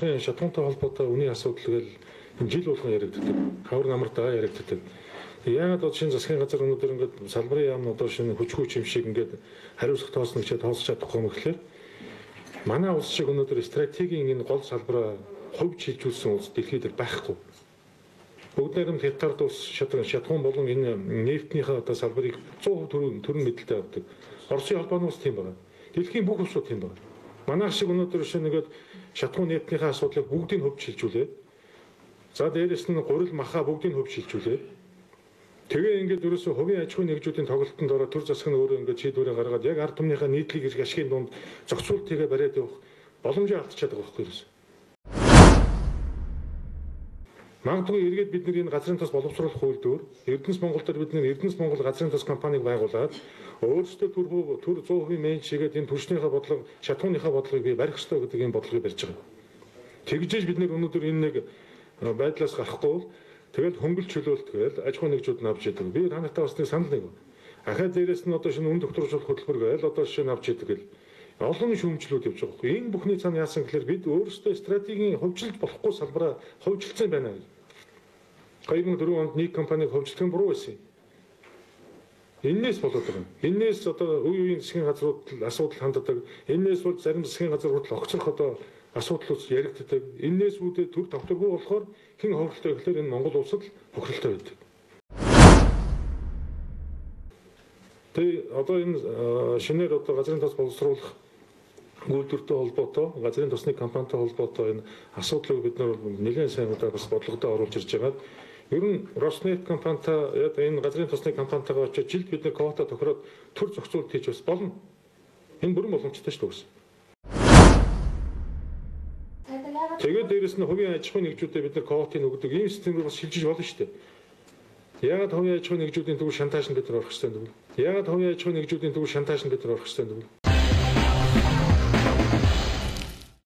шатуунтай холбоотой үнийн асуудал гэл жил болгон яригддаг. Хавар намартаа яригддаг. Яагаад одоо шинэ засгийн газар өнөөдөр ингээд салбарын яам одоо шинэ хүчгүй юм шиг ингээд хариуцлага тоосног ч тоосч чадахгүй юм гэхлээр манай улс шиг өнөөдөр стратегийн энэ гол салбараа хувьд шилжүүлсэн улс дэлхийд байхгүй. Бүгд найрамд хятад улс шатуун болон энэ нефтийнхээ одоо салбарыг 100% төрөн мэдлэлтэй авдаг. Оросын холбооноос тийм байна. Дэлхийн бүх улсууд тийм байна. Манайх шиг өнөөдөр шинэгээд шатуун нефтийнхээ асуудлыг бүгдийг хувьд шилжүүлээд за дээрэс нь гурил маха бүгдийг хувьд шилжүүлээд тэгээ ингээд ерөөсөө хувийн аж ахуйн нэгжүүдийн тоглолтод ороод төр засаг нь өөрөө ингээд шийдвэрээ гаргаад яг ард түмнийхээ нийтлэг ашигын дунд зохицуултыгээ бариад явах боломжийг алдчихад байгаа байхгүй юу? Магадгүй эргээд бид энэ газрын тос боловсруулах хууль дээр Эрдэнэс Монгол дээр бид Эрдэнэс Монгол газрын тос компанийг байгуулад өөрсдөө төр 100% менеж хийгээд энэ түвшнийхээ бодлого, шатууныхаа бодлогыг би барих ёстой гэдэг энэ бодлогыг барьж байгаа. Тэгжээж бид өнөөдөр энэ нэг байдлаас гарахгүй бол тэгэл хөнгөлт чөлөөлт гээл аж ахуйн нэгжүүд нь авч идэг. Би та нартай бас нэг санал нэг. Ахаа дээрээс нь одоо шинэ үн докторжуулах хөтөлбөр гээл одоо шинэ авч идэг гэл олон шүүмжлүүд явж байгаа байхгүй. Энэ бүхний цаана яасан гэхээр бид өөрсдөө стратегийн хөгжилж болохгүй салбараа хөгжилсөн байна. 2004 онд нэг компаниг хөгжлөх нь буруу байсан. Энээс болоод байгаа. Энээс одоо үе үеийн засгийн газрууд асуудал ханддаг. Энээс бол зарим засгийн газрууд огцрох одоо асуудлууд яригддаг. Энээс үүдээ төр тогтворгүй болохоор хэн хохиролтой гэхээр энэ Монгол улсад хохиролтой байдаг. Тэгээ одоо энэ шинээр одоо газрын тос боловсруулах үйлдвэртэй холбоотой, газрын тосны компанитай холбоотой энэ асуудлыг бид нэлээд сайн удаа бас бодлогодоо оруулж ирж байгаа. Ер нь Роснефть компанитай энэ газрын тосны компанитайгаа очиж жилд бид нэр квота тохироод төр зохицуулт хийж бас болно. Энэ бүрэн боломжтой шүү дээ. Тэгээд дээрэс нь хувийн аж ахуйн нэгжүүдэд бид нар квотыг өгдөг ийм системээр бас шилжиж болно шүү дээ. Яагаад хувийн аж ахуйн нэгжүүдийн төвөөр шантааж нь бид нар орох хэрэгтэй юм бэ? Яагаад хувийн аж ахуйн нэгжүүдийн төвөөр шантааж нь бид нар орох хэрэгтэй юм бэ?